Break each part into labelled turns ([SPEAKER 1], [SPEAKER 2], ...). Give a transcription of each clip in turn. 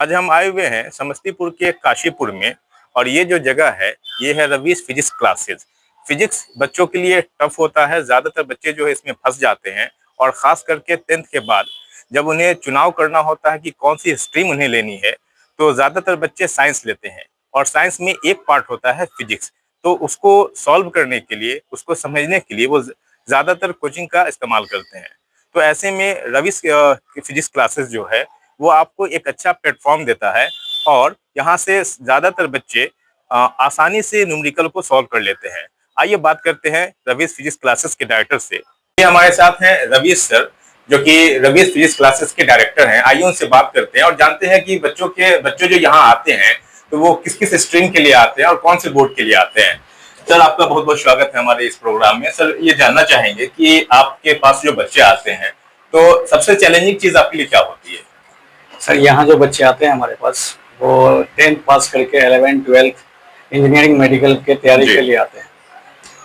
[SPEAKER 1] आज हम आए हुए हैं समस्तीपुर के काशीपुर में। और ये जो जगह है ये है रवीश फिजिक्स क्लासेस। फिजिक्स बच्चों के लिए टफ होता है, ज्यादातर बच्चे जो है इसमें फंस जाते हैं। और खास करके 10th के बाद जब उन्हें चुनाव करना होता है कि कौन सी स्ट्रीम उन्हें लेनी है, तो ज्यादातर बच्चे साइंस लेते हैं। और साइंस में एक पार्ट होता है फिजिक्स। तो उसको सॉल्व करने के लिए, उसको समझने के लिए वो ज्यादातर कोचिंग का इस्तेमाल करते हैं। तो ऐसे में रवीश फिजिक्स क्लासेस जो है वो आपको एक अच्छा प्लेटफॉर्म देता है। और यहाँ से ज्यादातर बच्चे आसानी से न्यूमेरिकल को सॉल्व कर लेते हैं। आइए बात करते हैं रवीश फिजिक्स क्लासेस के डायरेक्टर से। ये हमारे साथ हैं रवीश सर, जो कि रवीश फिजिक्स क्लासेस के डायरेक्टर हैं। आइए उनसे बात करते हैं और जानते हैं कि बच्चों जो यहाँ आते हैं तो वो किस किस स्ट्रीम के लिए आते हैं और कौन से बोर्ड के लिए आते हैं। सर, आपका बहुत बहुत स्वागत है हमारे इस प्रोग्राम में। सर, ये जानना चाहेंगे कि आपके पास जो बच्चे आते हैं तो सबसे चैलेंजिंग चीज आपके लिए क्या होती है।
[SPEAKER 2] सर, यहाँ जो बच्चे आते हैं हमारे पास वो 10th पास करके 11th 12th इंजीनियरिंग मेडिकल के तैयारी के लिए आते हैं।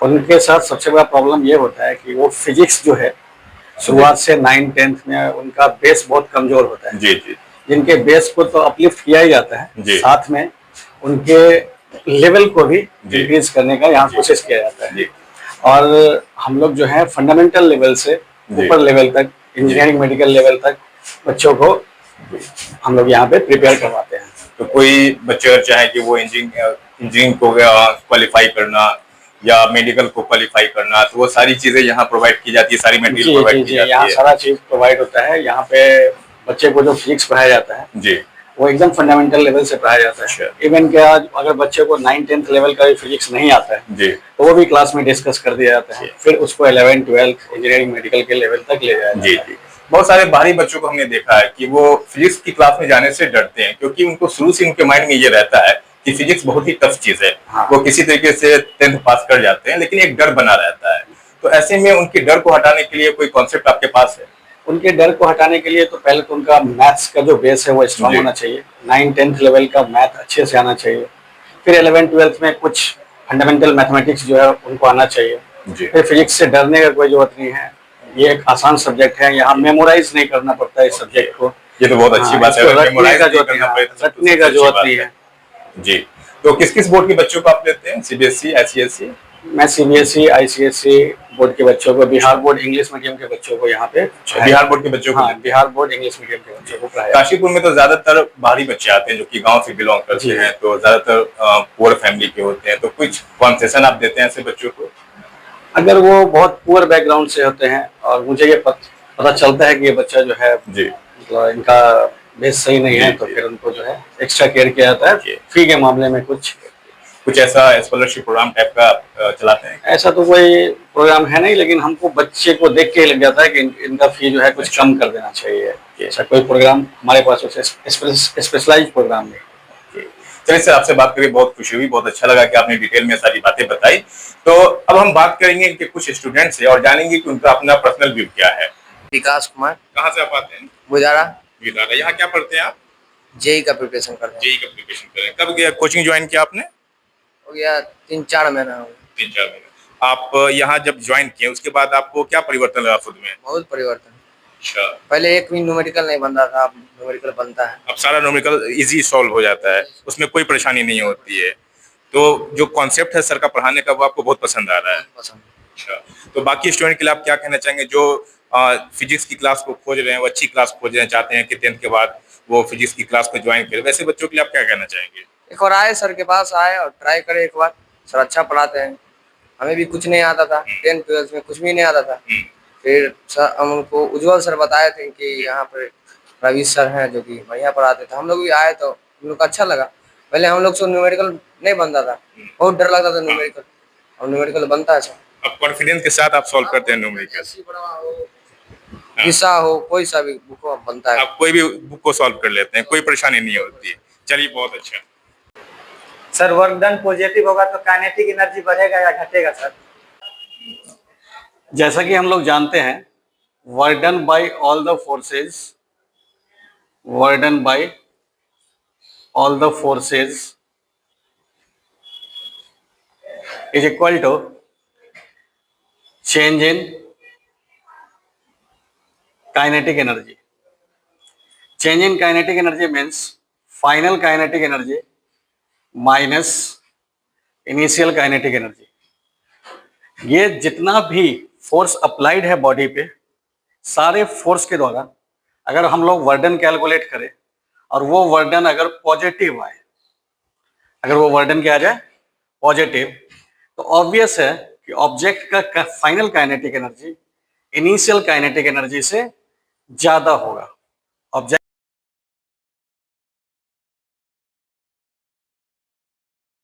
[SPEAKER 2] और उनके साथ सबसे बड़ा प्रॉब्लम ये होता है कि वो फिजिक्स जो है शुरुआत से 9th-10th में उनका बेस बहुत कमजोर होता है।
[SPEAKER 1] जी जी।
[SPEAKER 2] जिनके बेस को तो अपलिफ्ट किया ही जाता है, साथ में उनके लेवल को भी इंक्रीज करने का यहाँ कोशिश किया जाता है। और हम लोग जो है फंडामेंटल लेवल से ऊपर लेवल तक, इंजीनियरिंग मेडिकल लेवल तक बच्चों को हम लोग यहाँ पे प्रिपेयर करवाते हैं।
[SPEAKER 1] तो कोई बच्चे अगर चाहे कि वो इंजीनियरिंग को क्वालिफाई करना या मेडिकल को क्वालिफाई करना, तो वो सारी चीजें यहाँ प्रोवाइड की जाती है, सारी मटेरियल प्रोवाइड की जाती है।
[SPEAKER 2] यहाँ सारा चीज प्रोवाइड होता है। यहाँ पे बच्चे को जो फिजिक्स पढ़ाया जाता है
[SPEAKER 1] जी,
[SPEAKER 2] वो एकदम फंडामेंटल लेवल से पढ़ाया जाता है। इवन क्या, अगर बच्चे को 9th-10th लेवल का भी फिजिक्स नहीं आता है
[SPEAKER 1] जी,
[SPEAKER 2] तो वो भी क्लास में डिस्कस कर दिया जाता है। फिर उसको 11th 12th इंजीनियरिंग मेडिकल के लेवल तक ले जाया जाता है।
[SPEAKER 1] जी। बहुत सारे बाहरी बच्चों को हमने देखा है कि वो फिजिक्स की क्लास में जाने से डरते हैं, क्योंकि उनको शुरू से उनके माइंड में ये रहता है कि फिजिक्स बहुत ही टफ चीज है। वो किसी तरीके से 10th पास कर जाते हैं, लेकिन एक डर बना रहता है। तो ऐसे में उनके डर को हटाने के लिए कोई कॉन्सेप्ट आपके पास है?
[SPEAKER 2] उनके डर को हटाने के लिए तो पहले तो उनका मैथ्स का जो बेस है वो स्ट्रांग होना चाहिए। 9th-10th लेवल का मैथ अच्छे से आना चाहिए। फिर 11th-12th में कुछ फंडामेंटल मैथमेटिक्स जो है उनको आना चाहिए। फिर फिजिक्स से डरने का कोई जरूरत नहीं है। ये एक आसान सब्जेक्ट है, यहाँ मेमोराइज नहीं करना पड़ता है इस सब्जेक्ट को।
[SPEAKER 1] ये तो बहुत अच्छी बात है,
[SPEAKER 2] रटने का जरूरत नहीं है।
[SPEAKER 1] जी। तो किस किस बोर्ड के बच्चों को आप लेते हैं? CBSE, ICSE?
[SPEAKER 2] मैं सीबीएसई, आईसीएसई बोर्ड के बच्चों को, बिहार बोर्ड इंग्लिश मीडियम के बच्चों को यहाँ पे,
[SPEAKER 1] बिहार बोर्ड के बच्चों को?
[SPEAKER 2] बिहार बोर्ड इंग्लिश मीडियम के बच्चों को पढ़ाया।
[SPEAKER 1] काशीपुर में तो ज्यादातर बाहरी बच्चे आते हैं जो कि गांव से बिलोंग करते हैं, तो ज्यादातर पुअर फैमिली के होते हैं। तो कुछ कॉन्सेशन आप देते हैं ऐसे बच्चों को?
[SPEAKER 2] अगर वो बहुत पुअर बैकग्राउंड से होते हैं और मुझे ये पता चलता है कि ये बच्चा जो है मतलब इनका बेस सही नहीं है, तो फिर उनको जो है एक्स्ट्रा केयर किया जाता है। फी के मामले में कुछ
[SPEAKER 1] ऐसा स्कॉलरशिप प्रोग्राम टाइप का चलाते हैं?
[SPEAKER 2] ऐसा तो कोई प्रोग्राम है नहीं, लेकिन हमको बच्चे को देख के लग जाता है कि इनका फी जो है कुछ कम कर देना चाहिए। ऐसा कोई प्रोग्राम हमारे पास स्पेशलाइज्ड प्रोग्राम नहीं।
[SPEAKER 1] चलिए सर, आपसे बात करके बहुत खुशी हुई, बहुत अच्छा लगा कि आपने डिटेल में सारी बातें बताई। तो अब हम बात करेंगे कि कुछ स्टूडेंट से और जानेंगे कि उनका अपना पर्सनल व्यू क्या है।
[SPEAKER 3] विकास कुमार।
[SPEAKER 1] कहाँ से आप आते हैं?
[SPEAKER 3] बुधारा।
[SPEAKER 1] यहाँ क्या पढ़ते हैं आप?
[SPEAKER 3] जेई का प्रिपरेशन कर रहे हैं।
[SPEAKER 1] जेई का प्रिपरेशन कर रहे हैं। कब गया कोचिंग ज्वाइन किया आपने?
[SPEAKER 3] हो गया 3-4 महीना।
[SPEAKER 1] 3-4 महीना। आप यहाँ जब ज्वाइन किए उसके बाद आपको क्या परिवर्तन लगा खुद में?
[SPEAKER 3] बहुत परिवर्तन।
[SPEAKER 1] अच्छा।
[SPEAKER 3] पहले एक भी न्यूमेरिकल नहीं बनता था, अब न्यूमेरिकल बनता है।
[SPEAKER 1] अब सारा न्यूमेरिकल इजी सॉल्व हो जाता है, उसमें कोई परेशानी नहीं होती है। तो जो कॉन्सेप्ट है सर का पढ़ाने का वो आपको बहुत पसंद आ रहा है? अच्छा। तो बाकी स्टूडेंट के लिए आप क्या कहना चाहेंगे जो फिजिक्स की क्लास को खोज रहे हैं, वो अच्छी क्लास खोजना चाहते हैं कि 10th के बाद वो फिजिक्स की क्लास को ज्वाइन करें, वैसे बच्चों के लिए आप क्या कहना चाहेंगे?
[SPEAKER 3] एक बार आए सर के पास, आए और ट्राई करे एक बार। सर अच्छा पढ़ाते हैं। हमें भी कुछ नहीं आता था, 10th-12th में कुछ भी नहीं आता था। फिर सर हम उनको उज्जवल सर बताए थे कि यहाँ पर रवीश सर हैं जो कि बढ़िया पढ़ाते थे। हम लोग भी आए तो हम लोग को अच्छा लगा। पहले हम लोग से न्यूमेरिकल नहीं बनता था, बहुत डर लगता था न्यूमेरिकल, और न्यूमेरिकल बनता है सर।
[SPEAKER 1] अब कॉन्फिडेंस के साथ आप सॉल्व करते हैं न्यूमेरिकल?
[SPEAKER 3] हिस्सा हो, कोई सा भी बुक हो बनता है।
[SPEAKER 1] आप कोई भी बुक को सॉल्व कर लेते हैं, कोई परेशानी नहीं होती है। चलिए, बहुत अच्छा।
[SPEAKER 4] सर, वर्क डन पॉजिटिव होगा तो काइनेटिक एनर्जी बढ़ेगा या घटेगा सर?
[SPEAKER 2] जैसा कि हम लोग जानते हैं, work done by all the forces, work done by all the forces is equal to change in kinetic energy. Change in kinetic energy means final kinetic energy minus initial kinetic energy. ये जितना भी force applied है body पे, सारे force के द्वारा अगर हम लोग वर्डन कैलकुलेट करें और वो वर्डन अगर पॉजिटिव आए, अगर वो वर्डन क्या आ जाए पॉजिटिव, तो ऑब्वियस है कि ऑब्जेक्ट का final kinetic energy initial kinetic energy से ज्यादा होगा। ऑब्जेक्ट